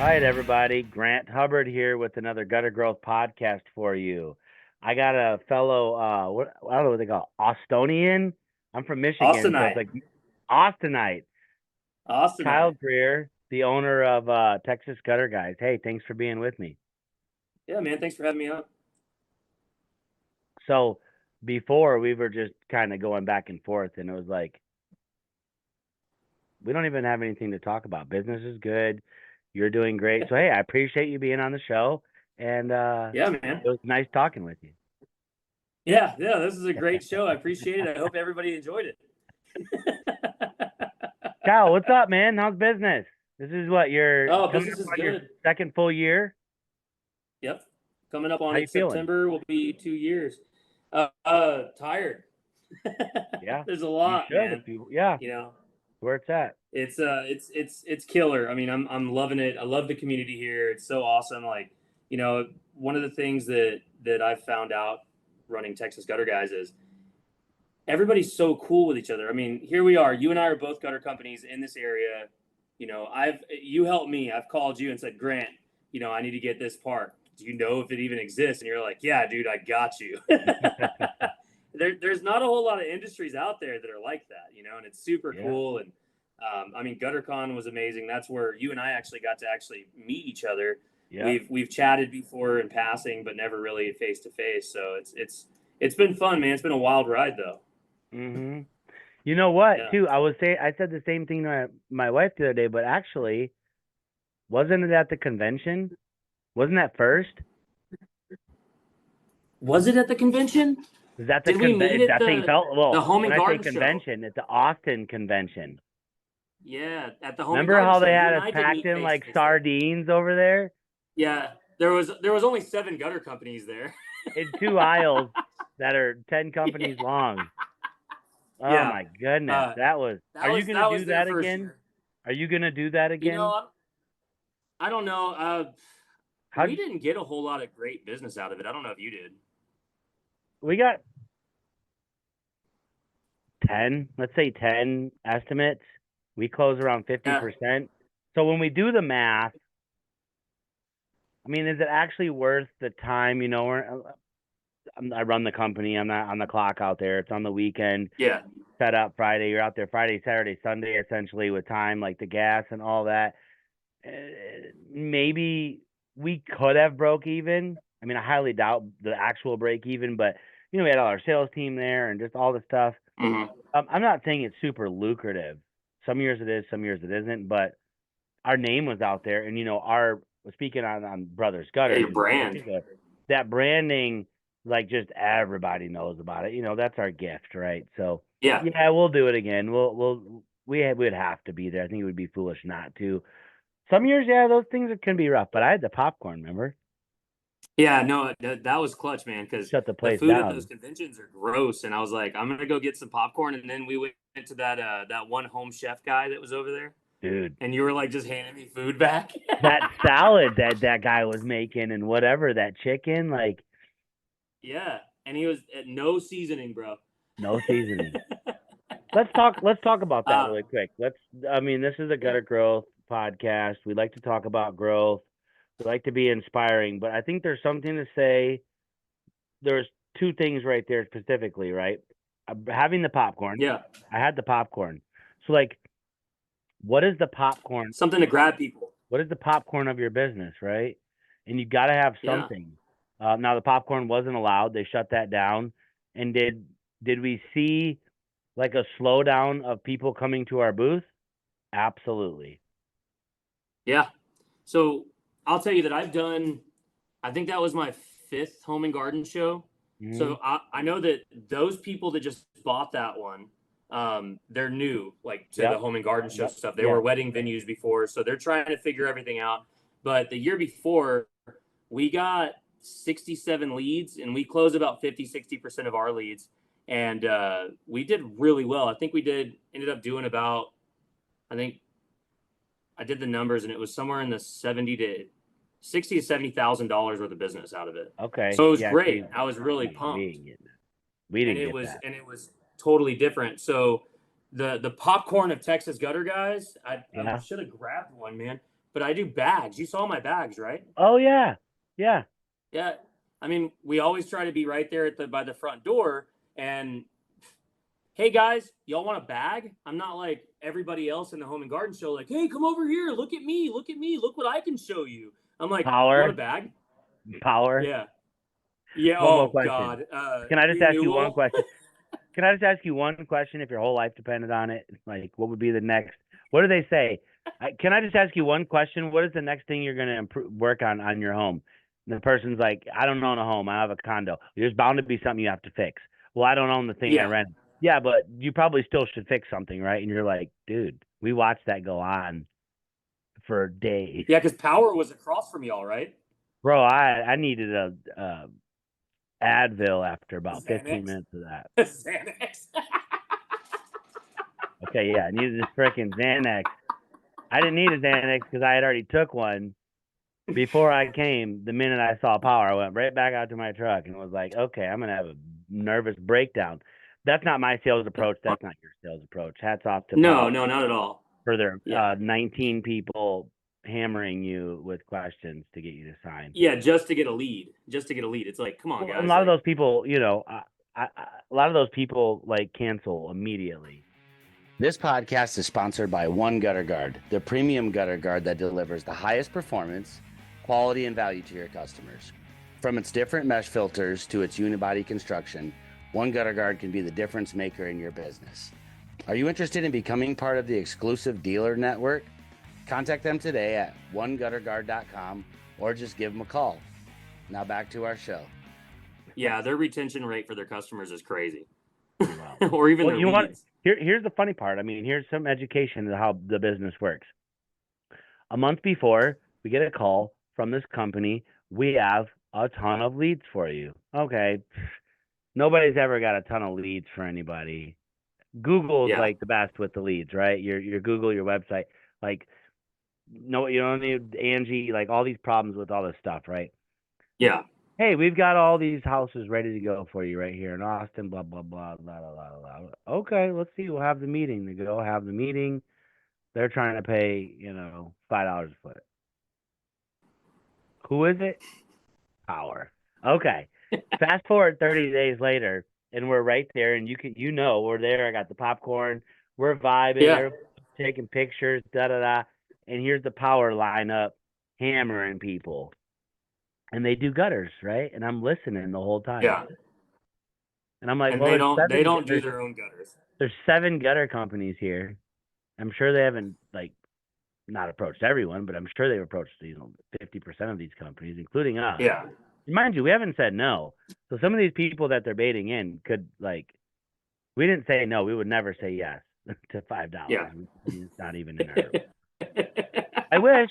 right, everybody. Grant Hubbard here with another Gutter Growth podcast for you. I got a fellow, I don't know what they call it, Austonian. I'm from Michigan, so it's Austenite. like Austinite. Kyle Austenite. Greer, the owner of Texas Gutter Guys. Hey, thanks for being with me. Yeah, man. Thanks for having me on. So before we were just kind of going back and forth, and it was like we don't even have anything to talk about. Business is good. You're doing great. So hey, I appreciate you being on the show, and Yeah, man. it was nice talking with you. Yeah. This is a great show. I appreciate it. I hope everybody enjoyed it. Kyle, what's up, man? How's business? This is what you're Oh, coming business up is on your good. second full year. Yep. Coming up on How you it feeling? September will be 2 years. Tired. Yeah, There's a you lot, should. If man. you, yeah, You know, where it's at. it's killer. I mean, I'm loving it. I love the community here. It's so awesome. Like, one of the things that I've found out running Texas Gutter Guys is everybody's so cool with each other. I mean, here we are. You and I are both gutter companies in this area. You helped me. I've called you and said, Grant, I need to get this part. Do you know if it even exists? And you're like, yeah, dude, I got you. There's not a whole lot of industries out there that are like that, and it's super Yeah, cool. And I mean, GutterCon was amazing. That's where you and I actually got to meet each other. yeah. We've chatted before in passing, but never really face to face. So it's been fun, man. It's been a wild ride, though. Mhm. You know what? Yeah. Too, I said the same thing to my wife the other day, but actually, wasn't it at the convention? Wasn't that first? Was it at the convention? Is that the Did we meet at that thing felt the well? Home When and I say Garden Show? convention, it's the Austin convention. Yeah, at the Home and Remember Garden how Show. they You had and us I did packed meet in face to like face there. sardines over there Yeah, there was only 7 gutter companies there. in two aisles that are 10 Yeah, companies long? Oh yeah. my goodness, Uh, that was. Are you gonna that do was their that first again? year. Are you gonna do that You know, again? I don't know. How We didn't get a whole lot of great business out of it. I don't know if you did. we got 10, let's say 10 estimates. We close around Yeah, 50%. So when we do the math, I mean, is it actually worth the time? I run the company. I'm not on the clock out there. It's on the weekend. yeah, Set up Friday. You're out there Friday, Saturday, Sunday, essentially with time like the gas and all that. Uh, Maybe we could have broke even. I mean, I highly doubt the actual break even, but we had all our sales team there and just all the stuff. hmm I'm not saying it's super lucrative. Some years it is, some years it isn't, but our name was out there, and our speaking on Brothers yeah. Gutters Your in brand. particular, that branding, like just everybody knows about it. That's our gift, right? So Yeah, yeah, we'll do it again. We would have to be there. I think it would be foolish not to. Some years, yeah, those things can be rough. But I had the popcorn, remember? yeah. No, that was clutch, man. Because Shut the the place food at those down, conventions are gross, and I was like, I'm gonna go get some popcorn, and then we went to that one home chef guy that was over there, dude. and you were like just handing me food back. That salad that guy was making and whatever that chicken, like Yeah, and he was at no seasoning, bro. no seasoning. Let's talk about that uh, really quick. I mean, this is a yeah, gutter growth podcast. We like to talk about growth. We like to be inspiring, but I think there's something to say. There's two things right there specifically, right? Having the popcorn. yeah, I had the popcorn. So like, what is the popcorn? something to grab people. What is the popcorn of your business, right? And you got to have Yeah, something. Now the popcorn wasn't allowed. They shut that down. And did we see like a slowdown of people coming to our booth? Absolutely. yeah. So I'll tell you that I've done. I think that was my 5th home and garden show. Hmm. So I know that those people that just bought that one, they're new, like to the Yep. home and garden show Yep. stuff. They Yeah. were wedding venues before, so they're trying to figure everything out. But the year before, we got 67 leads, and we closed about 50-60% of our leads, and we did really well. I think we ended up doing about, I think I did the numbers, and it was somewhere in the 70,000 to $70,000 worth of business out of it. Okay. So it was Yeah. great. See, I was really no, we pumped, didn't get that. We and didn't it get was that. and it was totally different. So the popcorn of Texas Gutter Guys, I Yeah. should have grabbed one, man. but I do bags. You saw my bags, right? Oh yeah, yeah. Yeah. I mean, we always try to be right there by the front door. And hey guys, y'all want a bag? I'm not like everybody else in the home and garden show, like, hey, come over here, look at me, look what I can show you. I'm like, you want a Power, bag? power. Yeah. Yeah. One more Oh question. God. Can I just ask you one Renewal. question? Can I just ask you one question? If your whole life depended on it, like, what would be the next? What do they say? Can I just ask you one question? What is the next thing you're gonna work on your home? And the person's like, I don't own a home. I have a condo. There's bound to be something you have to fix. Well, I don't own the thing I Yeah. rent. Yeah, but you probably still should fix something, right? And you're like, dude, we watched that go on for days. Yeah, because power was across from y'all, right? Bro, I needed a Advil after about 15 Xanax. minutes of that. Xanax. Okay, yeah, I needed this freaking Xanax. I didn't need a Xanax because I had already took one before I came. The minute I saw power, I went right back out to my truck and was like, okay, I'm gonna have a nervous breakdown. That's not my sales approach. That's not your sales approach. Hats off to No, power no, not at all. for their Yeah. 19 people hammering you with questions to get you to sign. Yeah, just to get a lead. Just to get a lead. It's like, come on, Well, a guys. lot of Like, those people, a lot of those people like cancel immediately. This podcast is sponsored by One Gutter Guard, the premium gutter guard that delivers the highest performance, quality, and value to your customers. From its different mesh filters to its unibody construction, One Gutter Guard can be the difference maker in your business. Are you interested in becoming part of the exclusive dealer network? Contact them today at onegutterguard.com or just give them a call. Now back to our show. yeah, their retention rate for their customers is crazy. Wow. Or even Well, their you know what? leads. Here's the funny part. I mean, here's some education of how the business works. A month before, we get a call from this company. We have a ton of leads for you. Okay. Nobody's ever got a ton of leads for anybody. Google's Yeah. like the best with the leads, right? Your Google, your website, like no, you don't need Angie, like all these problems with all this stuff, right? Yeah. Hey, we've got all these houses ready to go for you right here in Austin, blah, blah, blah, blah, blah, blah, blah. Okay, let's see. We'll have the meeting. They go have the meeting. They're trying to pay, $5 a foot. Who is it? Power. Okay. Fast forward 30 days later, and we're right there, and we're there. I got the popcorn. We're vibing. Yeah. Everybody's taking pictures, da da da. And here's the power lineup hammering people. And they do gutters, right? And I'm listening the whole time. Yeah. And I'm like, And well, they don't do their own gutters. there's 7 gutter companies here. I'm sure they haven't not approached everyone, but I'm sure they've approached 50% of these companies, including us. Yeah. Mind you, we haven't said no. So some of these people that they're baiting in could we didn't say no. We would never say yes to $5. Yeah. It's not even in our. I wish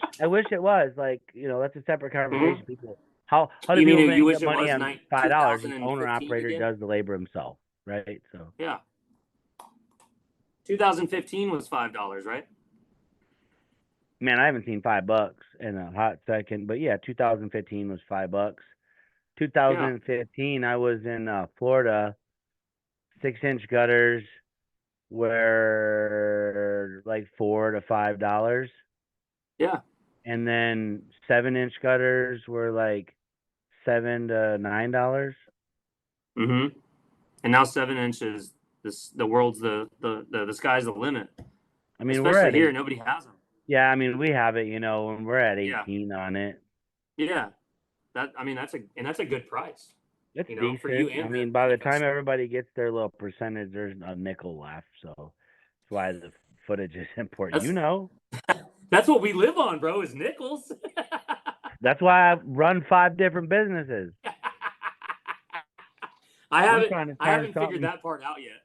it was that's a separate conversation. Mhm. People, how do You people mean you make wish it money was on $5? The owner 2015 operator again? does the labor himself, right? So Yeah. 2015 was $5, right? man, I haven't seen $5 in a hot second, but yeah, 2015 was $5. 2015, I was in Florida. 6-inch gutters were like $4 to $5, Yeah. and then 7-inch gutters were like $7 to $9. Mm-hmm. And now 7 inches. The world's the sky's the limit. I mean, we're Especially at here, 8. nobody has them. Yeah, I mean, we have it, and we're at Yeah. 18 on it. Yeah. That's a good price. It's For you decent. I and mean, by the time everybody gets their little percentage, there's a nickel left. So that's why the footage is important. That's what we live on, bro, is nickels. That's why I run 5 different businesses. I haven't something. figured that part out yet.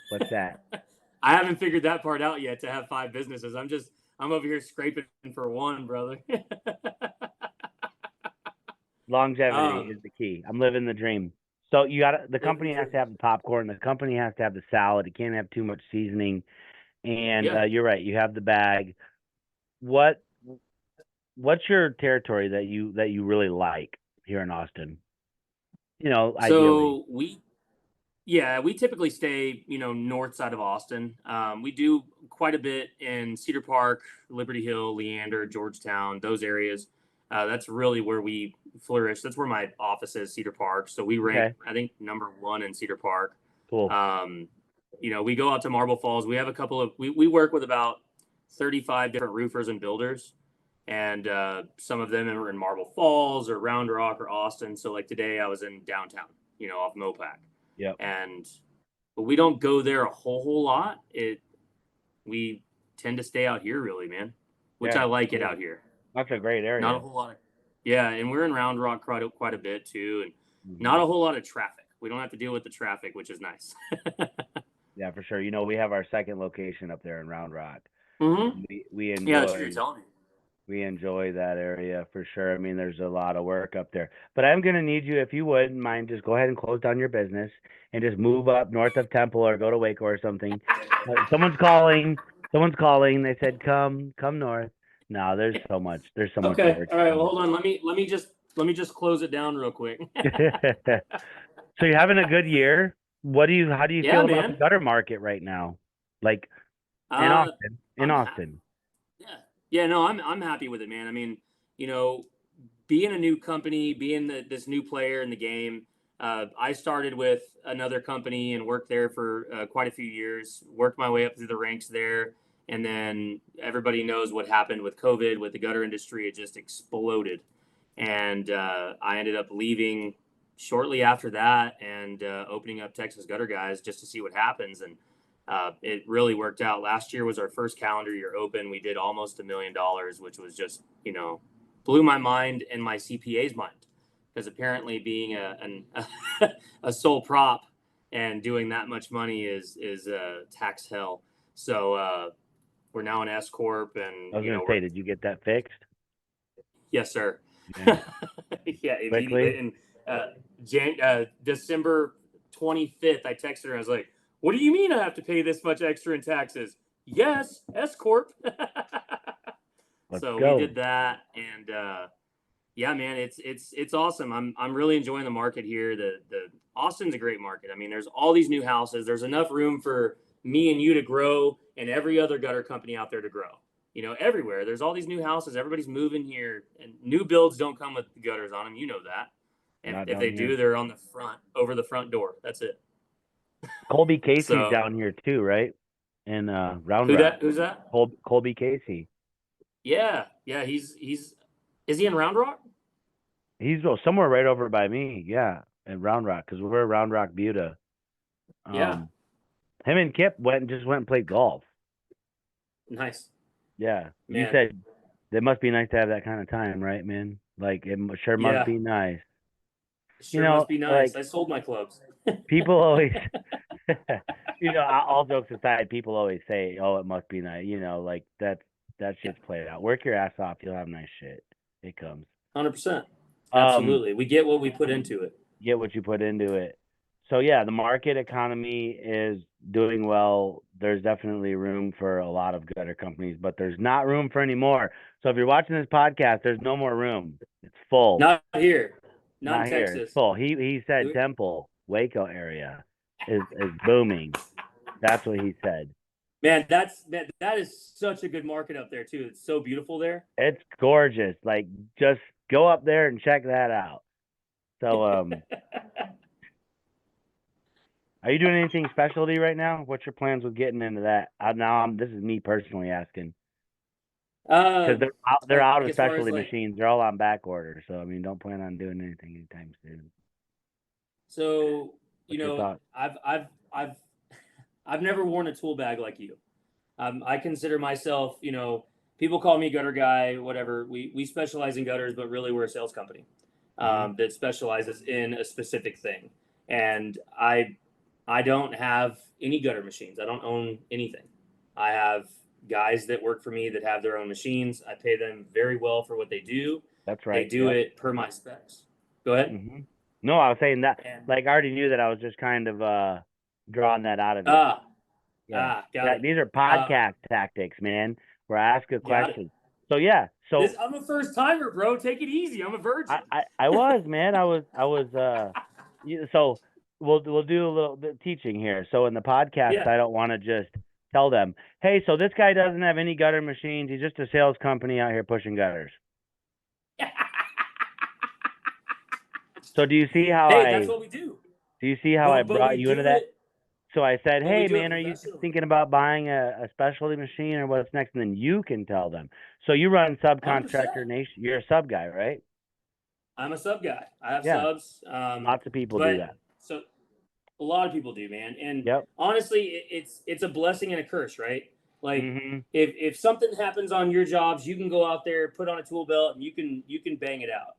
What's that? I haven't figured that part out yet to have 5 businesses. I'm over here scraping for one, brother. Longevity is the key. I'm living the dream. So the company has to have the popcorn. The company has to have the salad. It can't have too much seasoning. And you're right. You have the bag. What's your territory that you really like here in Austin? Ideally. So we typically stay, north side of Austin. We do quite a bit in Cedar Park, Liberty Hill, Leander, Georgetown, those areas. That's really where we flourish. That's where my office is, Cedar Park. So we rank, I think, #1 in Cedar Park. Cool. We go out to Marble Falls. We have a couple of, we work with about 35 different roofers and builders. And some of them are in Marble Falls or Round Rock or Austin. So like today I was in downtown, off Mopac. Yeah. But we don't go there a whole lot. We tend to stay out here really, man, which I like it out here. That's a great area. Not a whole lot of, and we're in Round Rock quite a bit too. And not a whole lot of traffic. We don't have to deal with the traffic, which is nice. Yeah, for sure. We have our second location up there in Round Rock. Mm-hmm. We enjoy. Yeah, that's what you're telling me. We enjoy that area for sure. I mean, there's a lot of work up there. But I'm going to need you, if you wouldn't mind, just go ahead and close down your business and just move up north of Temple or go to Waco or something. Someone's calling. They said, come north. No, there's so much. There's so much work. All right. Well, hold on. Let me just close it down real quick. So you're having a good year. How do you feel about the gutter market right now? Like in Austin. Yeah, no, I'm happy with it, man. I mean, being a new company, being this new player in the game, I started with another company and worked there for quite a few years, worked my way up through the ranks there. And then everybody knows what happened with COVID, with the gutter industry. It just exploded. And I ended up leaving shortly after that and opening up Texas Gutter Guys just to see what happens. And it really worked out. Last year was our first calendar year open. We did almost $1 million, which was just, blew my mind and my CPA's mind, because apparently being a sole prop and doing that much money is tax hell. So we're now an S corp, and I was going to say, did you get that fixed? Yes, sir. Yeah, immediately. In December 25th, I texted her. I was like, "What do you mean I have to pay this much extra in taxes?" Yes, S corp. So we did that, and yeah, man, it's awesome. I'm really enjoying the market here. The Austin's a great market. I mean, there's all these new houses. There's enough room for me and you to grow, and every other gutter company out there to grow. Everywhere there's all these new houses. Everybody's moving here, and new builds don't come with gutters on them. You know that. And if they do, they're on the front, over the front door. That's it. Colby Casey's down here too, right? In Round Rock. Who's that? Colby Casey. Yeah. Is he in Round Rock? He's somewhere right over by me. Yeah, in Round Rock, because we're Round Rock, Buda. Yeah. Him and Kip went and played golf. Nice. Yeah. Man. You said it must be nice to have that kind of time, right, man? Like, it sure must be nice. Must be nice. Like, I sold my clubs. People always, all jokes aside, people always say, "Oh, it must be nice." Like that shit's played out. Work your ass off, you'll have nice shit. It comes. 100%. Absolutely. We get what we put into it. Get what you put into it. So yeah, the market economy is doing well. There's definitely room for a lot of gutter companies, but there's not room for any more. So if you're watching this podcast, there's no more room. It's full. Not here. Not in here. Texas. It's full. He said Temple, Waco area is booming. That's what he said. Man, that is such a good market up there too. It's so beautiful there. It's gorgeous. Like, just go up there and check that out. So are you doing anything specialty right now? What's your plans with getting into that? This is me personally asking. Because they're out of specialty machines. They're all on back order. So, I mean, don't plan on doing anything anytime soon. So, I've never worn a tool bag like you. I consider myself, people call me gutter guy, whatever. We specialize in gutters, but really we're a sales company that specializes in a specific thing. And I don't have any gutter machines. I don't own anything. I have guys that work for me that have their own machines. I pay them very well for what they do. That's right. They do it per my specs. Go ahead. Mm-hmm. No, I was saying that. I already knew that. I was just kind of drawing that out of you. Got it. These are podcast tactics, man. Where I ask a question. So yeah. So I'm a first timer, bro. Take it easy. I'm a virgin. I was, man. I was. So we'll do a little bit of teaching here. So in the podcast, I don't want to just tell them, hey, so this guy doesn't have any gutter machines. He's just a sales company out here pushing gutters. So do you see how Hey, that's what we do. I But brought we you into do that? it. So I said, But we hey, do it man, are you professionally. thinking about buying a specialty machine or what's next? And then you can tell them. So you run 100%. Subcontractor Nation. You're a sub guy, right? I'm a sub guy. I have Yeah. subs. Lots of people do But that. so a lot of people do, man. And Yep. honestly, it's a blessing and a curse, right? Like Mm-hmm. if something happens on your jobs, you can go out there, put on a tool belt, and you can bang it out.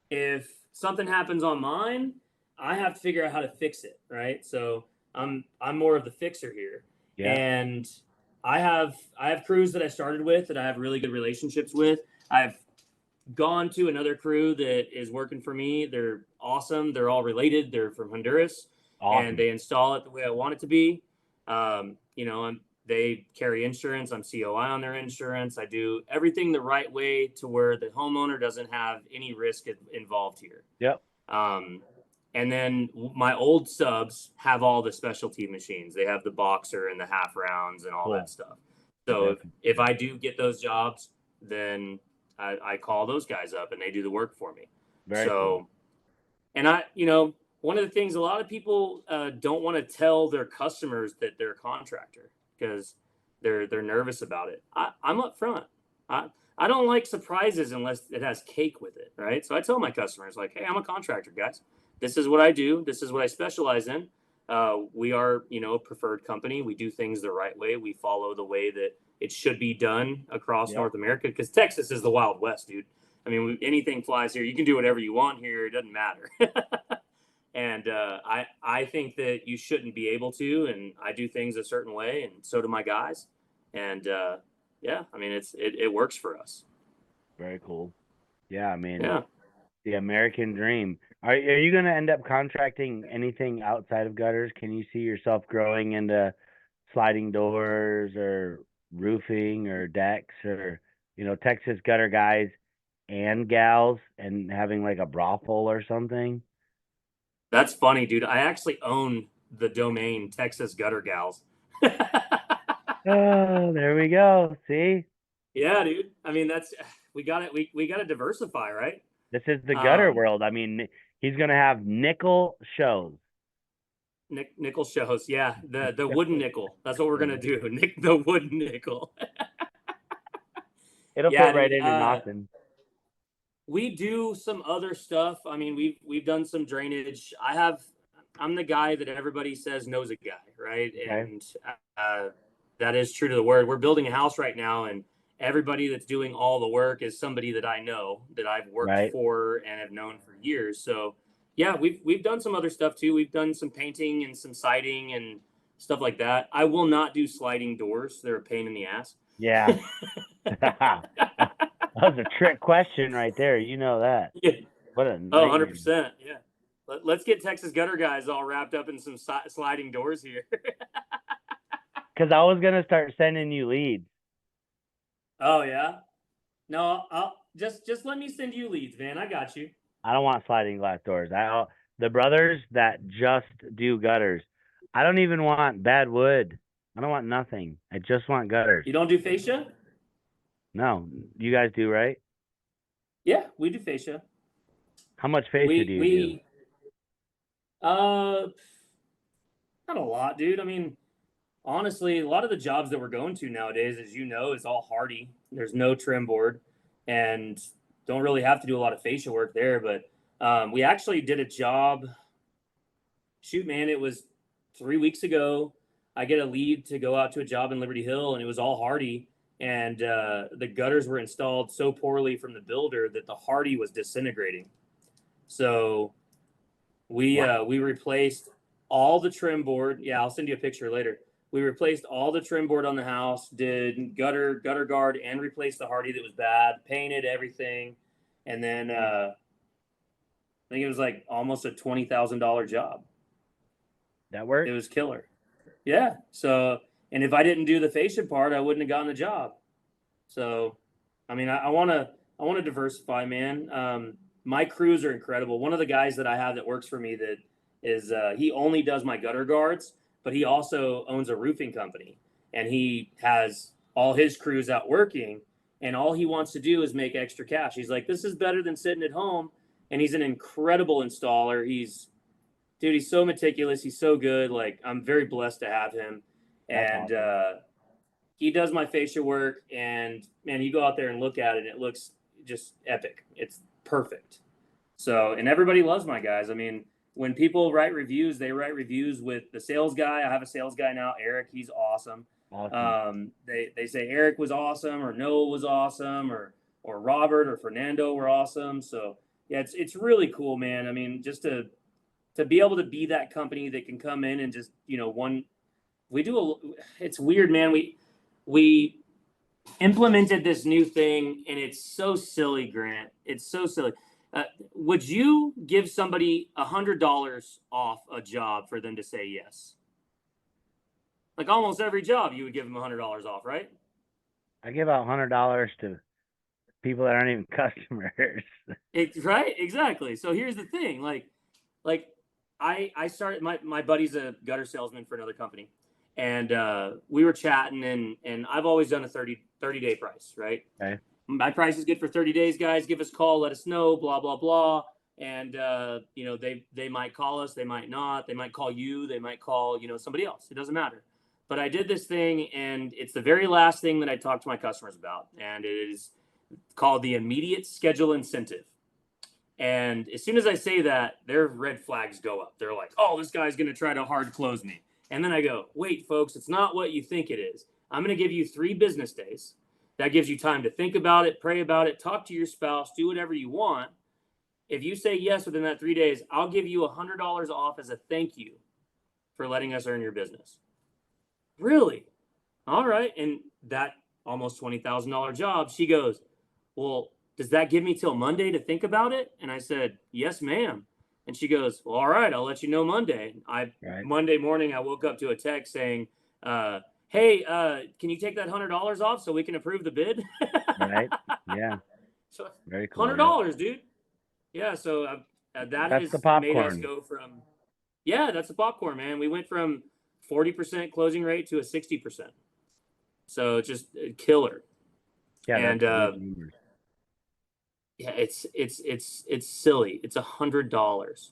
If something happens on mine, I have to figure out how to fix it, right? So I'm more of the fixer here, Yeah. and I have crews that I started with that I have really good relationships with. I've gone to another crew that is working for me. They're awesome. They're all related. They're from Honduras, and Awesome. they install it the way I want it to be. They carry insurance. I'm COI on their insurance. I do everything the right way to where the homeowner doesn't have any risk involved here. Yep. And then my old subs have all the specialty machines. They have the boxer and the half rounds and all Cool. that stuff. So Perfect. if I do get those jobs, then I call those guys up and they do the work for me. Very cool. And one of the things a lot of people don't want to tell their customers that they're a contractor because they're nervous about it. I'm up front. I don't like surprises unless it has cake with it, right? So I tell my customers like, hey, I'm a contractor, guys. This is what I do. This is what I specialize in. We are, a preferred company. We do things the right way. We follow the way that it should be done across Yep. North America because Texas is the Wild West, dude. I mean, anything flies here. You can do whatever you want here. It doesn't matter. And I think that you shouldn't be able to. And I do things a certain way, and so do my guys. And yeah, I mean, it works for us. Very cool. Yeah, I mean, Yeah. the American dream. Are you going to end up contracting anything outside of gutters? Can you see yourself growing into sliding doors or roofing or decks or, Texas gutter guys and gals and having like a brothel or something? That's funny, dude. I actually own the domain Texas Gutter Gals. Oh, there we go. See? Yeah, dude. I mean, we got it. We got to diversify, right? This is the gutter Um, world. I mean, he's going to have nickel shows. nickel shows. Yeah, the wooden nickel. That's what we're gonna do. The wooden nickel. It'll Yeah, fit right dude. into nothing. We do some other stuff. I mean, we've done some drainage. I'm the guy that everybody says knows a guy, right? Okay. And that is true to the word. We're building a house right now, and everybody that's doing all the work is somebody that I know, that I've worked Right. for and have known for years. So yeah, we've done some other stuff too. We've done some painting and some siding and stuff like that. I will not do sliding doors. They're a pain in the ass. Yeah. That was a trick question right there. You know that. Yeah. What a Oh, nightmare. 100%. Yeah. Let's get Texas gutter guys all wrapped up in some sliding doors here. Because I was gonna start sending you leads. Oh yeah. No, I'll just let me send you leads, man. I got you. I don't want sliding glass doors. The brothers that just do gutters. I don't even want bad wood. I don't want nothing. I just want gutters. You don't do fascia? No, you guys do, right? Yeah, we do fascia. How much fascia do you do? We uh not a lot, dude. I mean, honestly, a lot of the jobs that we're going to nowadays, as you know, is all hardy. There's no trim board, and don't really have to do a lot of fascia work there. But we actually did a job. Shoot, man, it was 3 weeks ago. I get a lead to go out to a job in Liberty Hill, and it was all hardy. And the gutters were installed so poorly from the builder that the hardy was disintegrating. So we replaced all the trim board. Yeah, I'll send you a picture later. We replaced all the trim board on the house, did gutter guard, and replaced the hardy that was bad, painted everything, and then I think it was like almost a $20,000 job. That worked? It was killer. Yeah. So, and if I didn't do the fascia part, I wouldn't have gotten the job. So, I mean, I want to diversify, man. My crews are incredible. One of the guys that I have that works for me he only does my gutter guards, but he also owns a roofing company. and he has all his crews out working, and all he wants to do is make extra cash. He's like, this is better than sitting at home. And he's an incredible installer. He's so meticulous. He's so good. Like, I'm very blessed to have him. That's And awesome. he does my fascia work, and man, you go out there and look at it, and it looks just epic. It's perfect. So, and everybody loves my guys. I mean, when people write reviews, they write reviews with the sales guy. I have a sales guy now, Eric. He's awesome. Awesome. They say Eric was awesome, or Noah was awesome, or Robert or Fernando were awesome. So yeah, it's really cool, man. I mean, just to be able to be that company that can come in and just, it's weird, man. We implemented this new thing, and it's so silly, Grant. It's so silly. Would you give somebody $100 off a job for them to say yes? Like, almost every job, you would give them $100 off, right? I give out $100 to people that aren't even customers. Right, exactly. So here's the thing, like I started, my buddy's a gutter salesman for another company, and we were chatting, and I've always done a 30-day price, right? Okay. My price is good for 30 days, guys. Give us a call, let us know, blah blah blah. And they might call us, they might not, they might call you, they might call somebody else. It doesn't matter. But I did this thing, and it's the very last thing that I talk to my customers about, and it is called the immediate schedule incentive. And as soon as I say that, their red flags go up. They're like, oh, this guy's going to try to hard close me. And then I go, wait, folks, it's not what you think it is. I'm going to give you 3 business days. That gives you time to think about it, pray about it, talk to your spouse, do whatever you want. If you say yes within that 3 days, I'll give you $100 off as a thank you for letting us earn your business. Really? All right. And that almost $20,000 job, she goes, well, does that give me till Monday to think about it? And I said, yes, ma'am. And she goes, well, all right, I'll let you know Monday. Right. Monday morning, I woke up to a text saying, hey, can you take that $100 off so we can approve the bid? Right. Yeah. So Very cool. $100, dude. Yeah. So that that's has the made us popcorn. go from, yeah, that's the popcorn, man. We went from 40% closing rate to a 60%. So just a killer. Yeah. And yeah, it's silly. It's $100.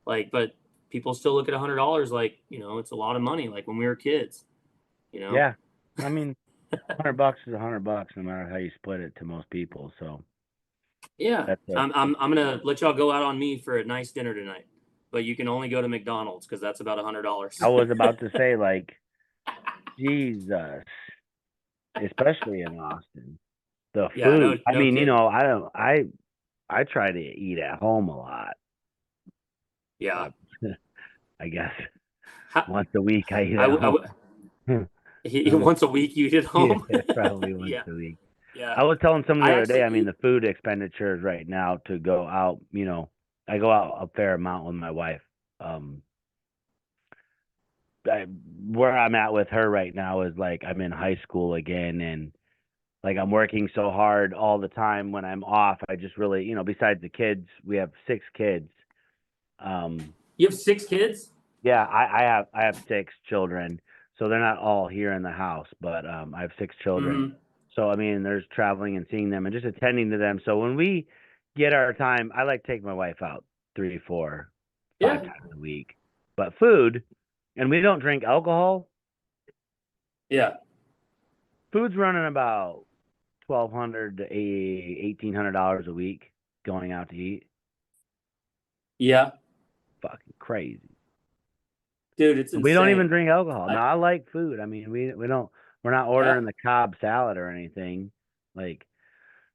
Like, but people still look at $100 like, it's a lot of money. Like when we were kids, Yeah. I mean, $100 is $100 no matter how you split it to most people. So yeah, I'm gonna let y'all go out on me for a nice dinner tonight, but you can only go to McDonald's because that's about $100. I was about to say, like, Jesus, especially in Austin, the food. Yeah, no I mean, kidding. I try to eat at home a lot. Yeah, I guess once a week I eat at home. Once a week you eat at home. Yeah, probably once a week. Yeah. I was telling someone the other day, I mean, the food expenditures right now to go out, I go out a fair amount with my wife. Where I'm at with her right now is like I'm in high school again, and like I'm working so hard all the time. When I'm off, I just really, besides the kids, we have 6 kids. You have 6 kids? Yeah, I have 6 children, so they're not all here in the house, but I have 6 children. Mm-hmm. So I mean, there's traveling and seeing them and just attending to them. So when we get our time, I like to take my wife out 3, 4, 5 times a week. But food, and we don't drink alcohol. Yeah. Food's running about $1,200 to $1,800 a week going out to eat. Yeah. Fucking crazy. Dude, it's insane. We don't even drink alcohol. Now I like food. I mean, we're not ordering the Cobb salad or anything. Like,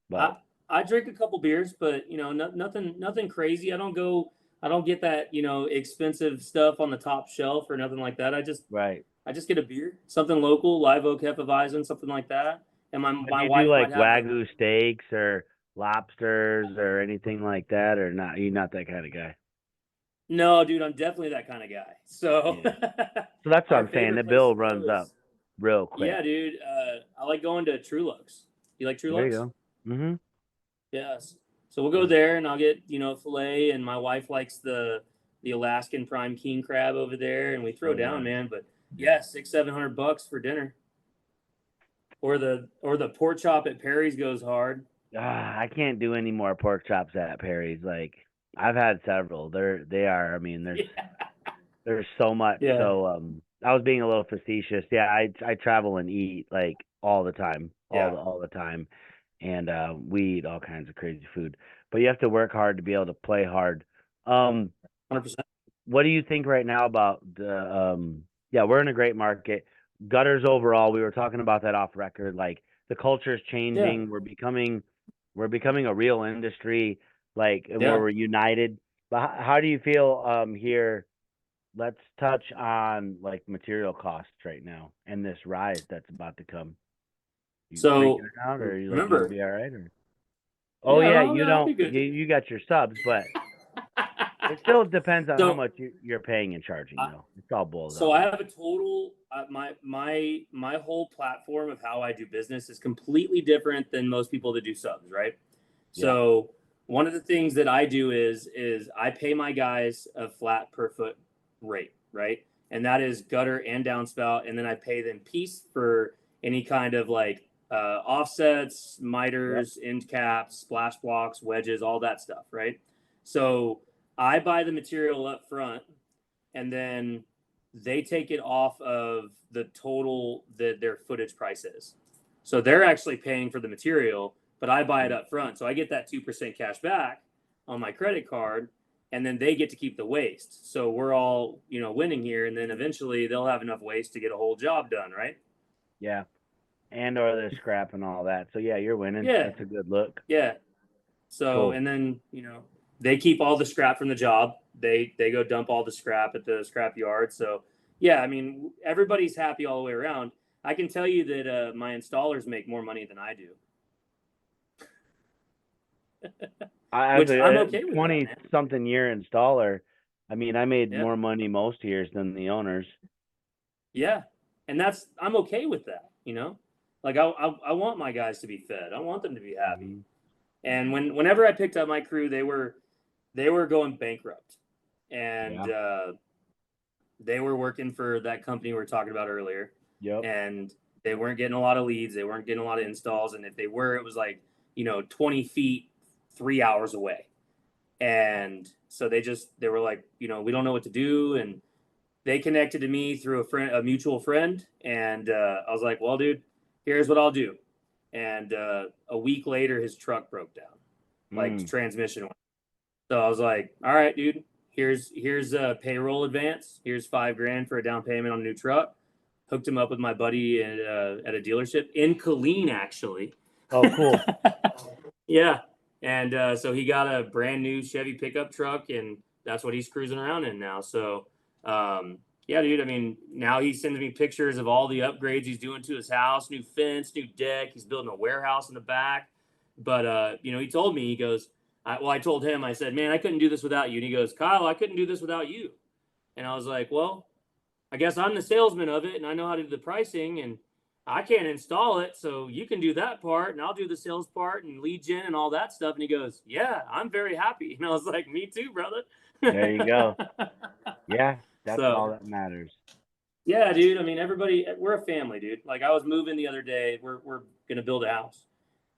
but I drink a couple beers, but nothing crazy. I don't get that, expensive stuff on the top shelf or nothing like that. I just get a beer, something local, Live Oak Hefeweizen, something like that. And my wife do like might have Wagyu steaks or lobsters or anything like that, or not? You're not that kind of guy. No, dude, I'm definitely that kind of guy. So, so that's what I'm saying. The bill runs up real quick. Yeah, dude. I like going to True Lux. You like True Lux? There you go. Mm-hmm. Yes. So we'll go there, and I'll get filet, and my wife likes the Alaskan prime king crab over there, and we throw down, man. But yeah, $600-700 for dinner. or the pork chop at Perry's goes hard. I can't do any more pork chops at Perry's. Like I've had several. They are. I mean, Yeah. there's so much. Yeah. So I was being a little facetious. Yeah, I travel and eat like all the time, Yeah. all the time, and we eat all kinds of crazy food. But you have to work hard to be able to play hard. Um, 100%. what do you think right now about the yeah, we're in a great market. Gutters overall, we were talking about that off record. Like the culture is Yeah. changing. We're becoming a real industry, like and where Yeah. we're united. But how do you feel here? Let's touch on like material costs right now and this rise that's about to come. You freaking So out, or are you like gonna remember, be all right? Or oh yeah, yeah, no, you no, I'll don't be good. you got your subs, but it still depends on how So much you're paying and charging, though. It's all boils so out. I have a total my whole platform of how I do business is completely different than most people that do subs, right? Yeah, So one of the things that I do is I pay my guys a flat per foot rate, right? And that is gutter and downspout, and then I pay them piece for any kind of like offsets, yep, miters, end caps, splash blocks, wedges, all that stuff, right? So I buy the material up front, and then they take it off of the total that their footage price is. So they're actually paying for the material, but I buy it yeah, up front. So I get that 2% cash back on my credit card, and then they get to keep the waste. So we're all, winning here. And then eventually they'll have enough waste to get a whole job done, right? yeah. And or the scrap and all that. So yeah, you're winning. Yeah. That's a good look. Yeah. So, Cool. and then, they keep all the scrap from the job. They go dump all the scrap at the scrap yard. So, yeah, I mean, everybody's happy all the way around. I can tell you that my installers make more money than I do, As which I'm a okay with that, 20 man. something year installer, I mean, I made Yeah. more money most years than the owners. Yeah. And I'm okay with that. Like I want my guys to be fed. I want them to be happy. Hmm. And whenever I picked up my crew, they were going bankrupt. And Yeah. they were working for that company we were talking about earlier, Yep. and they weren't getting a lot of leads. They weren't getting a lot of installs. And if they were, it was like, 20 feet, 3 hours away. And so they were like, we don't know what to do. And they connected to me through a mutual friend. And I was like, well, dude, here's what I'll do. And a week later, his truck broke down, like Mm. transmission went. So I was like, all right, dude, here's a payroll advance. Here's $5,000 for a down payment on a new truck. Hooked him up with my buddy at a dealership in Killeen, actually. Oh, cool. Yeah. And so he got a brand new Chevy pickup truck, and that's what he's cruising around in now. So, yeah, dude, I mean, now he sends me pictures of all the upgrades he's doing to his house, new fence, new deck. He's building a warehouse in the back. But, he told me, he goes, I told him, I said, man, I couldn't do this without you. And he goes, Kyle, I couldn't do this without you. And I was like, well, I guess I'm the salesman of it, and I know how to do the pricing, and I can't install it, so you can do that part, and I'll do the sales part and lead gen and all that stuff. And he goes, yeah, I'm very happy. And I was like, me too, brother. There you go. Yeah, that's So, all that matters. yeah, dude. I mean, we're a family, dude. Like, I was moving the other day. We're gonna build a house,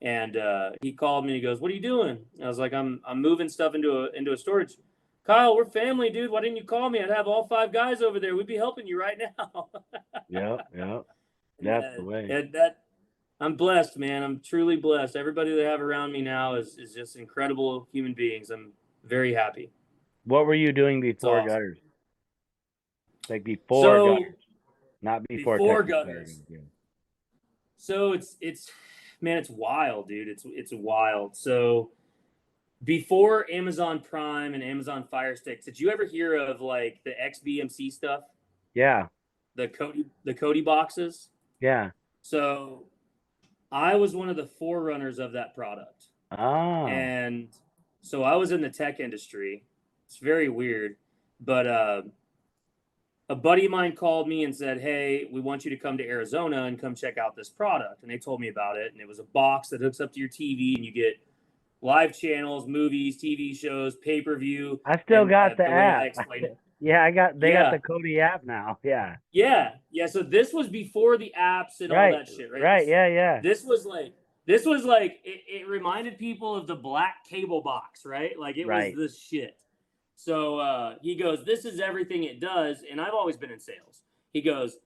and he called me. And he goes, "What are you doing?" And I was like, "I'm moving stuff into a storage." Kyle, we're family, dude. Why didn't you call me? I'd have all 5 guys over there. We'd be helping you right now. Yep, yep. And That's the way. that I'm blessed, man. I'm truly blessed. Everybody that I have around me now is just incredible human beings. I'm very happy. What were you doing It's before awesome. gutters? Like before So gutters, not before before Texas gutters. gutters, Yeah. so it's man, it's wild, dude. It's wild. So before Amazon Prime and Amazon Fire Sticks, did you ever hear of like the XBMC stuff? Yeah. The Cody boxes? Yeah. So I was one of the forerunners of that product. Oh. And so I was in the tech industry. It's very weird, but a buddy of mine called me and said, "Hey, we want you to come to Arizona and come check out this product." And they told me about it, and it was a box that hooks up to your TV, and you get live channels, movies, TV shows, pay-per-view, I still and got the the way I app. explained it. Yeah, they got Yeah. the Cody app now. Yeah. Yeah. Yeah. So this was before the apps and all Right. that shit, right? Right. Yeah. Yeah. This was like this was like it reminded people of the black cable box, right? Like it was Right. the shit. So he goes, "This is everything it does," and I've always been in sales. He goes,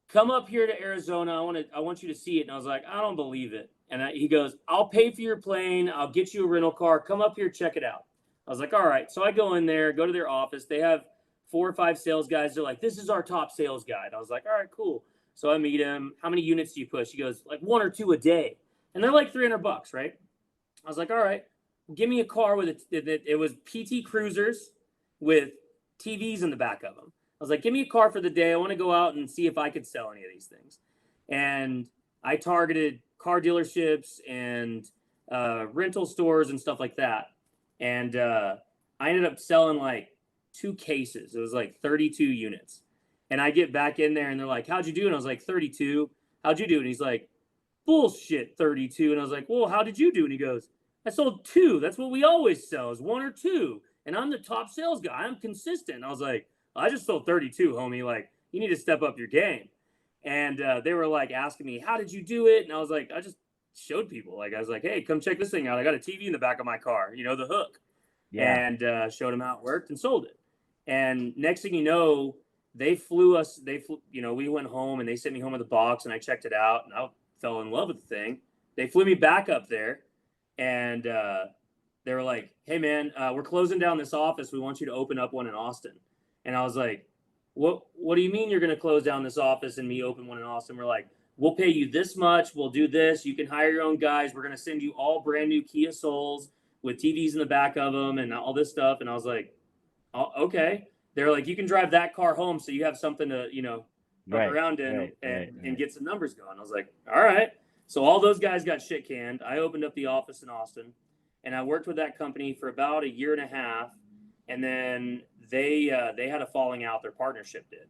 "Come up here to Arizona. I want you to see it." And I was like, "I don't believe it." And he goes, "I'll pay for your plane. I'll get you a rental car. Come up here, check it out." I was like, "All right." So I go in there, go to their office. They have 4 or 5 sales guys. They're like, "This is our top sales guy." And I was like, "All right, cool." So I meet him. "How many units do you push?" He goes, "Like 1 or 2 a day." And they're like $300, right? I was like, "All right, give me a car with it was PT Cruisers with TVs in the back of them." I was like, "Give me a car for the day. I want to go out and see if I could sell any of these things." And I targeted car dealerships and rental stores and stuff like that. And I ended up selling like 2 cases. It was like 32 units. And I get back in there and they're like, "How'd you do?" And I was like, 32. "How'd you do?" And he's like, "Bullshit, 32." And I was like, "Well, how did you do?" And he goes, "I sold 2. That's what we always sell is 1 or 2. And I'm the top sales guy. I'm consistent." And I was like, "I just sold 32, homie. Like, you need to step up your game." And they were like asking me, "How did you do it?" And I was like, "I just showed people." Like, I was like, "Hey, come check this thing out. I got a TV in the back of my car, the hook." Yeah. And showed them how it worked and sold it. And next thing you know, they flew us. We went home and they sent me home with a box and I checked it out and I fell in love with the thing. They flew me back up there and they were like, "Hey man, we're closing down this office. We want you to open up one in Austin." And I was like, What do you mean you're going to close down this office and me open one in Austin?" We're like, "We'll pay you this much. We'll do this. You can hire your own guys. We're going to send you all brand new Kia Souls with TVs in the back of them and all this stuff." And I was like, "Oh, okay." They're like, "You can drive that car home so you have something to, fuck Right. around in Right. and, Right. and Right. get some numbers going." I was like, "All right." So all those guys got shit canned. I opened up the office in Austin and I worked with that company for about a year and a half. And then they had a falling out. Their partnership did.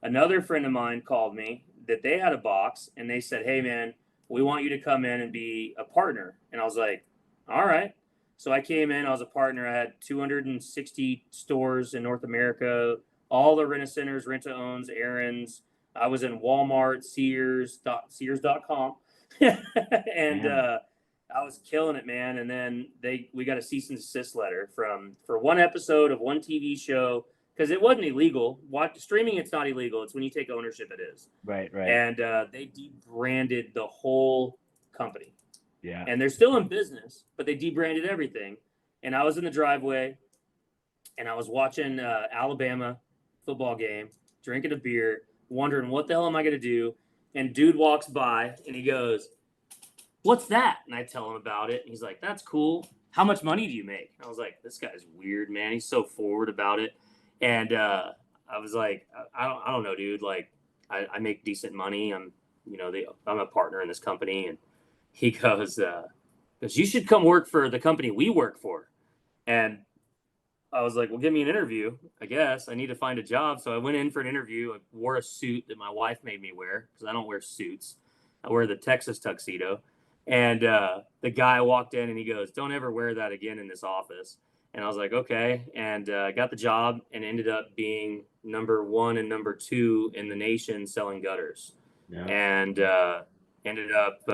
Another friend of mine called me that they had a box and they said, "Hey man, we want you to come in and be a partner." And I was like, "All right." So I came in, I was a partner. I had 260 stores in North America, all the Rent-A-Centers, Rent-A-Owns, Aaron's. I was in Walmart, Sears.com. And Damn. I was killing it, man. And then we got a cease and desist letter for one episode of one TV show because it wasn't illegal. Streaming, it's not illegal. It's when you take ownership, it is. Right. Right. And they debranded the whole company, Yeah. and they're still in business, but they debranded everything. And I was in the driveway, and I was watching Alabama football game, drinking a beer, wondering what the hell am I going to do. And dude walks by, and he goes, "What's that?" And I tell him about it, and he's like, "That's cool. How much money do you make?" And I was like, "This guy's weird, man. He's so forward about it." And I was like, I don't know, dude. Like, I make decent money. I'm a partner in this company." And he goes, "You should come work for the company we work for." And I was like, "Well, give me an interview, I guess. I need to find a job." So I went in for an interview. I wore a suit that my wife made me wear because I don't wear suits. I wear the Texas tuxedo. And the guy walked in and he goes, "Don't ever wear that again in this office." And I was like, "Okay." And got the job and ended up being number 1 and number 2 in the nation selling gutters. Yeah. And ended up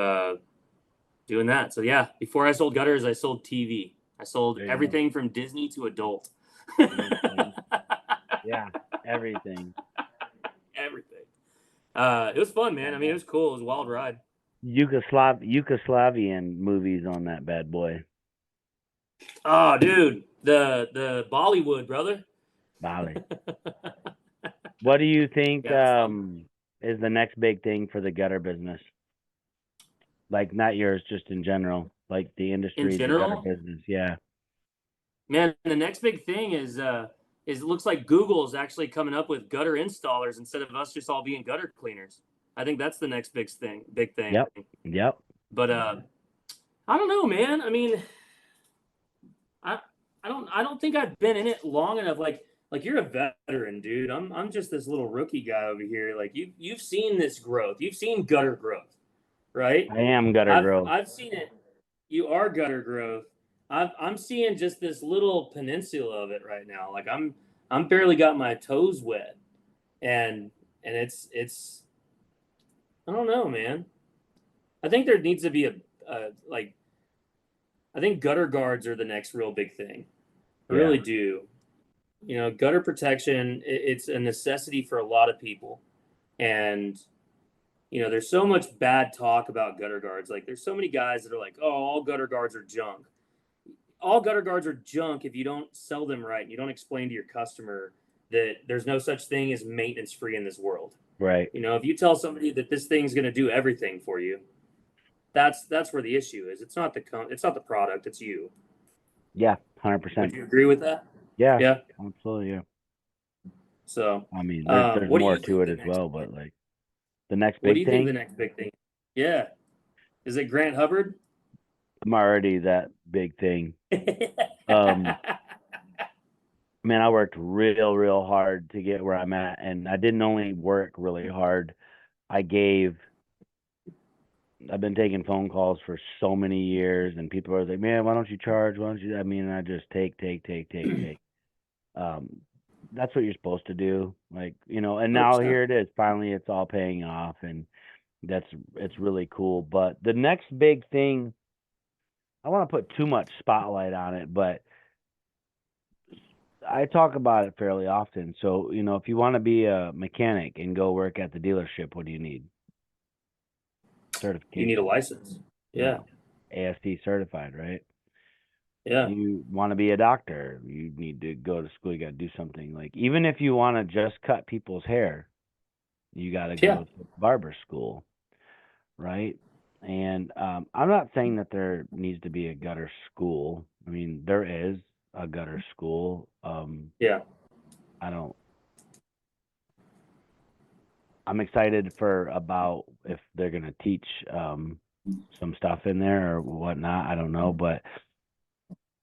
doing that. So yeah, before I sold gutters, I sold TV. I sold There you go. everything from Disney to adult. Okay. Yeah. Everything. Everything. It was fun, man. I mean, it was cool. It was a wild ride. Yugoslavian movies on that bad boy. Oh, dude, the Bollywood, brother. Bali. What do you think Yeah, it was fun. is the next big thing for the gutter business? Like not yours, just in general. Like the In industry, the gutter general, business. Yeah. man, the next big thing is it looks like Google's actually coming up with gutter installers instead of us just all being gutter cleaners. I think that's the next big thing. Big thing. Yep. Yep. But I don't know, man. I mean, I I don't think I've been in it long enough. Like you're a veteran, dude. I'm just this little rookie guy over here. Like you've seen this growth. You've seen gutter growth, right? I am gutter growth. I've seen it. You are gutter growth. I'm seeing just this little peninsula of it right now. Like I'm barely got my toes wet, and it's I don't know, man. I think there needs to be a like I think gutter guards are the next real big thing. I Yeah. really do. You know, gutter protection, it's a necessity for a lot of people. And, you know, there's so much bad talk about gutter guards. Like, there's so many guys that are like, oh, all gutter guards are junk. All gutter guards are junk if you don't sell them right and you don't explain to your customer that there's no such thing as maintenance free in this world. Right. You know, if you tell somebody that this thing's going to do everything for you, that's where the issue is. It's not the product, it's you. Yeah. Would 100%. you agree with that? Yeah. Yeah. Absolutely. Yeah. So, I mean, there's what do more you to think it the as next? well, but like the next What do big you think the thing, next big thing? Yeah, is it Grant Hubbard? I'm already that big thing. Um, man, I worked real hard to get where I'm at, and I didn't only work really hard. I gave. I've been taking phone calls for so many years, and people are like, "Man, why don't you charge? Why don't you?" I mean, I just take. Um, that's what you're supposed to do, like And now 100%. here it is. Finally, it's all paying off, and it's really cool. But the next big thing, I want to put too much spotlight on it, but I talk about it fairly often. So, if you want to be a mechanic and go work at the dealership, what do you need? You need a Certification. license. Yeah. Yeah, ASD certified, right? yeah, You want to be a doctor, you need to go to school, you got to do something. Like, even if you want to just cut people's hair, you got to yeah, go to barber school, right? And I'm not saying that there needs to be a gutter school. I mean, there is a gutter school. yeah. I don't I'm excited for about if they're gonna teach some stuff in there or whatnot. I don't know, but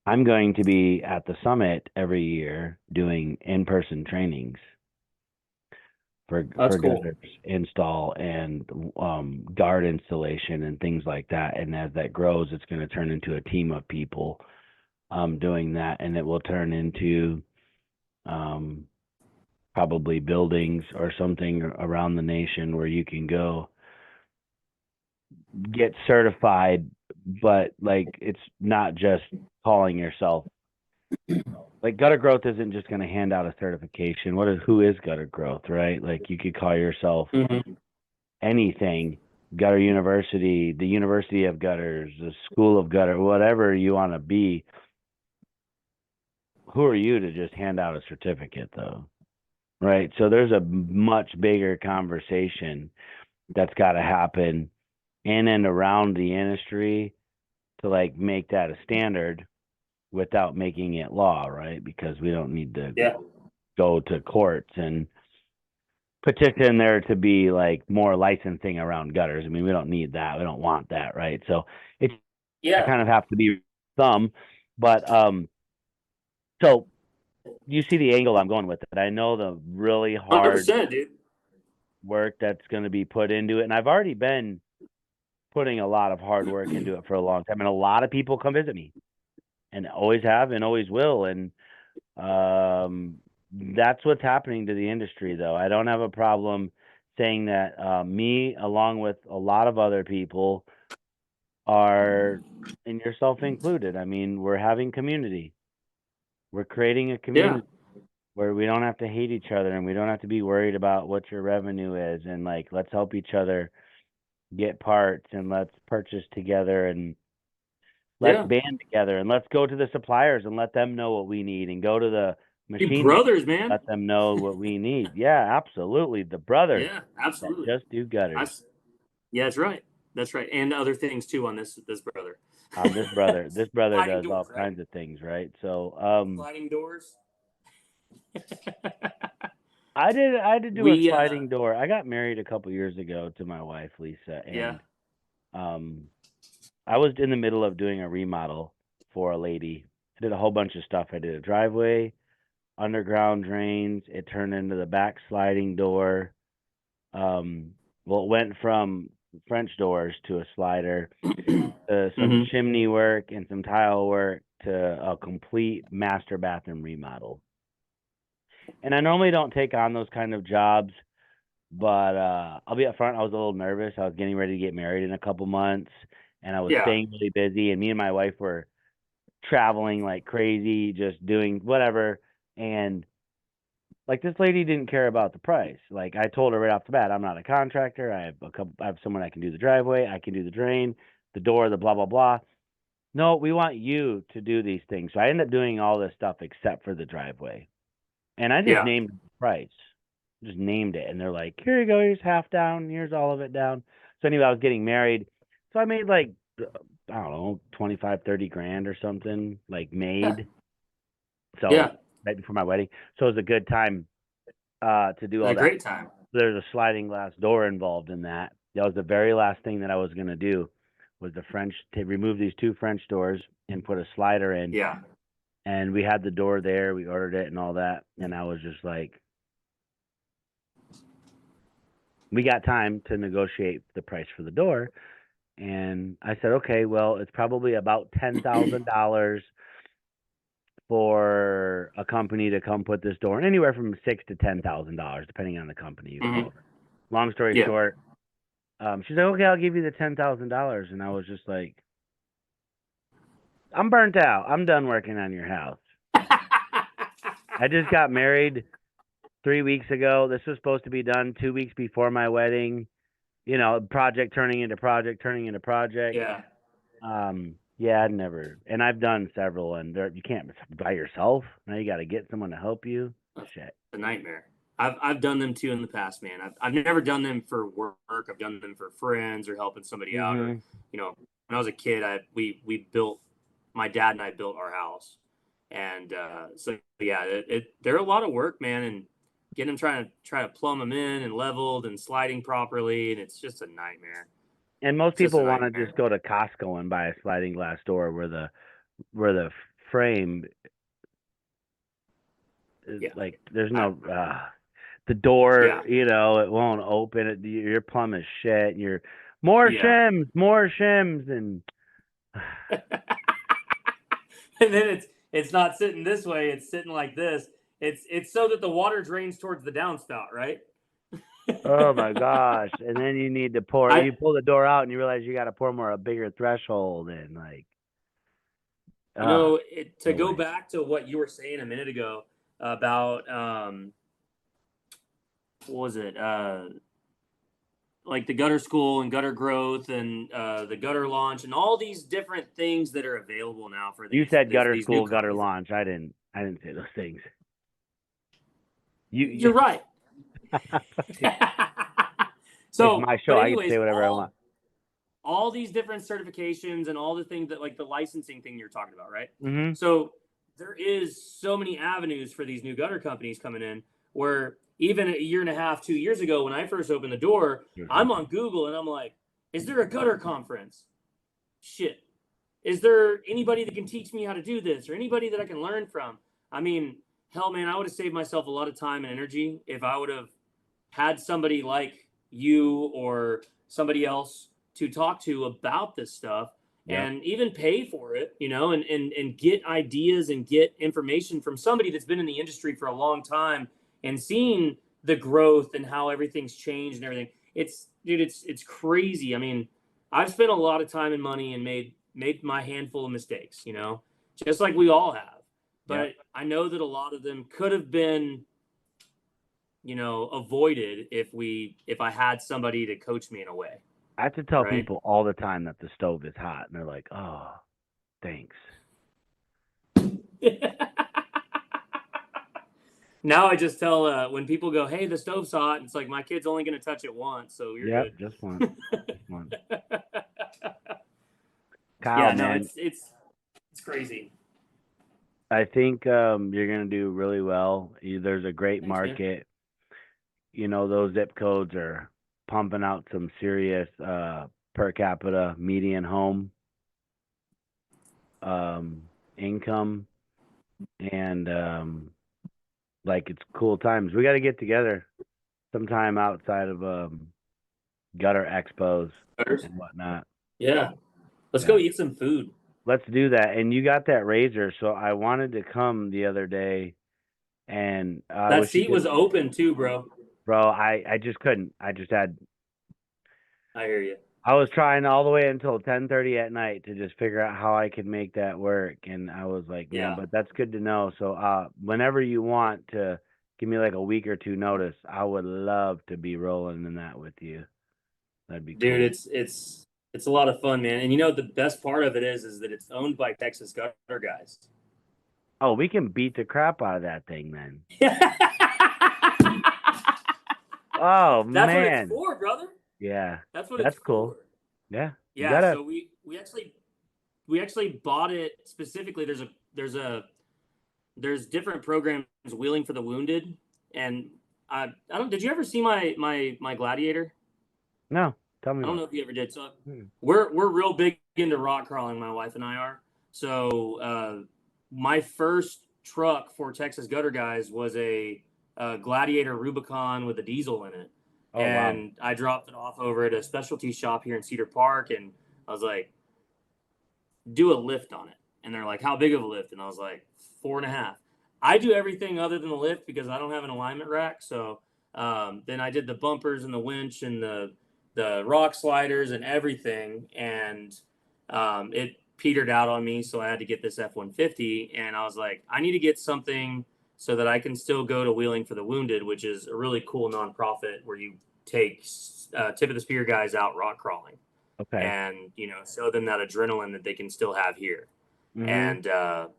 I'm going to be at the summit every year doing in-person trainings That's for cool. gutters install and guard installation and things like that. And as that grows, it's going to turn into a team of people doing that, and it will turn into um, probably buildings or something around the nation where you can go get certified, but like it's not just calling yourself like gutter growth isn't just going to hand out a certification. Who is gutter growth, right? Like you could call yourself Hmm. anything, gutter university, the University of Gutters, the School of Gutter, whatever you want to be. Who are you to just hand out a certificate though? Right? So there's a much bigger conversation that's got to happen in and around the industry to like make that a standard without making it law, right? Because we don't need to Yeah, go to courts and petition there to be like more licensing around gutters. I mean, we don't need that. We don't want that, right? So it's yeah. kind of have to be some, but so you see the angle I'm going with it. I know the really hard 100%, dude. work that's going to be put into it, and I've already been putting a lot of hard work into it for a long time, and a lot of people come visit me, and always have and always will, and Um, that's what's happening to the industry, though. I don't have a problem saying that me, along with a lot of other people, are, and yourself included. I mean, we're having community. We're creating a Yeah, community where we don't have to hate each other and we don't have to be worried about what your revenue is. And like, let's help each other get parts and let's purchase together and let's yeah. band together and let's go to the suppliers and let them know what we need and go to the You machine makers brothers, and man. let them know what we need. Yeah, absolutely. The brothers Yeah, that absolutely. just do gutters. Yeah, that's right. That's right. And other things too on this brother. This brother Sliding does all doors, right? kinds of things, right? So Sliding doors. I did do a We sliding door. I got married a couple years ago to my wife, Lisa, yeah. and um I was in the middle of doing a remodel for a lady. I did a whole bunch of stuff. I did a driveway, underground drains. It turned into the back sliding door. Um, well, it went from French doors to a slider, to some Hmm. chimney work and some tile work to a complete master bathroom remodel. And I normally don't take on those kind of jobs, but I'll be up front. I was a little nervous. I was getting ready to get married in a couple months, and I was Yeah. staying really busy. And me and my wife were traveling like crazy, just doing whatever. And like this lady didn't care about the price. Like I told her right off the bat, I'm not a contractor. I have someone that can do the driveway, I can do the drain, the door, the blah blah blah. No, we want you to do these things. So I ended up doing all this stuff except for the driveway. And I just Yeah. named the price. Just named it. And they're like, here you go, here's half down, here's all of it down. So anyway, I was getting married. So I made like I don't know, 25, 30 grand or something, like Yeah. made. So Yeah. right before my wedding. So it was a good time to do It's all a that. great time. There's a sliding glass door involved in that. That was the very last thing that I was gonna do was the French to remove these two French doors and put a slider in. Yeah. And we had the door there, we ordered it and all that. And I was just like, we got time to negotiate the price for the door. And I said, okay, well, it's probably about $10,000 for a company to come put this door in, anywhere from $6,000 to $10,000, depending on the company you go Hmm. over. Long story Yeah. short, she's like, okay, I'll give you the $10,000, and I was just like, I'm burnt out. I'm done working on your house. I just got married 3 weeks ago. This was supposed to be done 2 weeks before my wedding. You know, project turning into project, turning into project. Yeah. Yeah, I'd never, and I've done several, and you can't by yourself. Now you got to get someone to help you. Shit. A nightmare. I've done them too in the past, man. I've never done them for work. I've done them for friends or helping somebody out, or Mm-hmm. when I was a kid, we built, my dad and I built our house, and so yeah, they're a lot of work, man, and getting them trying to plumb them in and leveled and sliding properly, and it's just a nightmare. And most It's just a people want to just nightmare. go to Costco and buy a sliding glass door where the frame is Yeah. like there's I, no the door, yeah. it won't open. Your plumb is shit. You're Yeah. more shims, and And then it's not sitting this way, it's sitting like this. It's so that the water drains towards the downspout, right? oh my gosh! And then you need to pour. I You pull the door out, and you realize you got to pour more a bigger threshold, and like, ah, to no go way. back to what you were saying a minute ago about what was it? Like the gutter school and gutter growth and the gutter launch and all these different things that are available now for You said gutter these new school, gutter companies. launch. I didn't. I didn't say those things. You. You're right. It's So, my show. but I get to anyways, say whatever I want. all these different certifications and all the things that, like the licensing thing you're talking about, right? Mm-hmm. So there is so many avenues for these new gutter companies coming in, where even a year and a half, 2 years ago, when I first opened the door, I'm on Google and I'm like, is there a gutter conference? Shit. Is there anybody that can teach me how to do this, or anybody that I can learn from? I mean, hell, man, I would have saved myself a lot of time and energy if I would have had somebody like you or somebody else to talk to about this stuff, Yep. and even pay for it, and get ideas and get information from somebody that's been in the industry for a long time and seen the growth and how everything's changed and everything. It's crazy. I mean, I've spent a lot of time and money and made my handful of mistakes, just like we all have. Yep. But I know that a lot of them could have been, avoided if I had somebody to coach me in a way, I have to tell right? people all the time that the stove is hot, and they're like, "Oh, thanks." Now I just tell when people go, "Hey, the stove's hot," it's like, my kid's only going to touch it once, so you're Yep, good. just once, just once. Kyle, Yeah, no, man, it's crazy. I think you're gonna do really well. There's a great Thanks, man. market. Those zip codes are pumping out some serious per capita median home income, and like it's cool times. We got to get together sometime outside of gutter expos and whatnot. Yeah, let's go Yeah, eat some food. let's do that. And you got that razor, so I wanted to come the other day And I That wish you seat was could, open too, bro. bro. I just couldn't. I just had. I hear you. I was trying all the way until 10:30 at night to just figure out how I could make that work, and I was like, man, Yeah. but that's good to know. So, whenever you want to give me like a week or two notice, I would love to be rolling in that with you. That'd be Dude, cool. it's a lot of fun, man. And you know the best part of it is that it's owned by Texas Gutter Guys. Oh, we can beat the crap out of that thing then. Oh That's what it's man. for, brother. Yeah. That's what it's That's cool. for. Yeah. You Yeah, gotta so we actually bought it specifically. There's different programs, Wheeling for the Wounded, and I don't. Did you ever see my Gladiator? no. Tell me I don't more. know if you ever did. So Hmm. we're real big into rock crawling. My wife and I are. So my first truck for Texas Gutter Guys was a Gladiator Rubicon with a diesel in it, Oh wow. and I dropped it off over at a specialty shop here in Cedar Park, and I was like, do a lift on it, and they're like, how big of a lift? And I was like, 4.5. I do everything other than the lift because I don't have an alignment rack. So then I did the bumpers and the winch and the rock sliders and everything, and it petered out on me. So I had to get this F-150, and I was like, I need to get something so that I can still go to Wheeling for the Wounded, which is a really cool nonprofit where you take tip of the spear guys out rock crawling Okay. and show them that adrenaline that they can still have here. Mhm. And a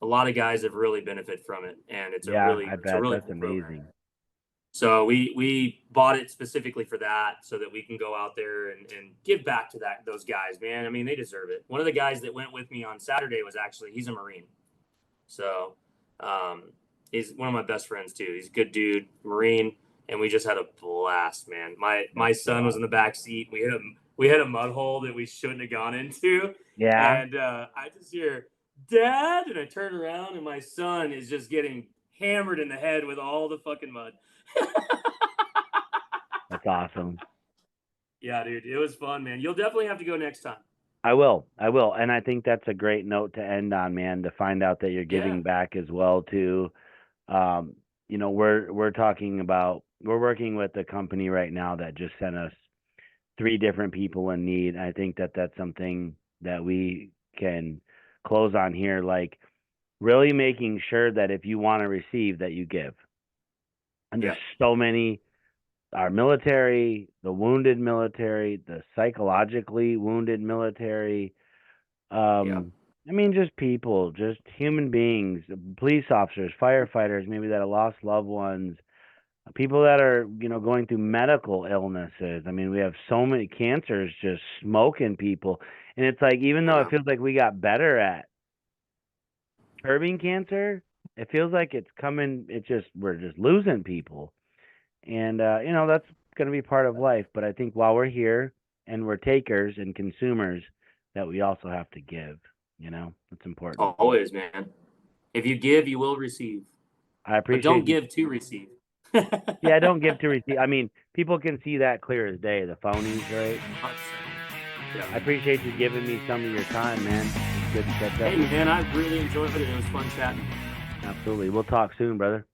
lot of guys have really benefited from it, and it's a Yeah, really I it's a bet really that's cool program. amazing. So we bought it specifically for that, so that we can go out there and give back to those guys, man. I mean, they deserve it. One of the guys that went with me on Saturday was actually he's a Marine, so he's one of my best friends too. He's a good dude, Marine, and we just had a blast, man. My That's so son was in the awesome. back seat. We had a mud hole that we shouldn't have gone into, Yeah, and I just hear Dad, and I turn around, and my son is just getting hammered in the head with all the fucking mud. that's awesome. Yeah, dude, it was fun, man. You'll definitely have to go next time. I will. I will. And I think that's a great note to end on, man, to find out that you're Yeah, giving back as well too. Um, we're talking about we're working with a company right now that just sent us three different people in need. I think that that's something that we can close on here, like really making sure that if you want to receive that you give. And there's yeah, so many our military, the wounded military, the psychologically wounded military. yeah. I mean, just people, just human beings, police officers, firefighters, maybe that have lost loved ones, people that are, going through medical illnesses. I mean, we have so many cancers just smoking people. And it's like, even I though it know. feels like we got better at curbing cancer, it feels like it's coming, we're just losing people. And that's going to be part of life. But I think while we're here and we're takers and consumers, that we also have to give. It's important. Always, man. If you give, you will receive, I but appreciate don't you. give to receive. Yeah, don't give to receive. I mean, people can see that clear as day. The phonies, right? Yeah. I appreciate you giving me some of your time, man. It's good to catch up Hey, with you. man, I really enjoyed it. It was fun chatting. Absolutely. We'll talk soon, brother.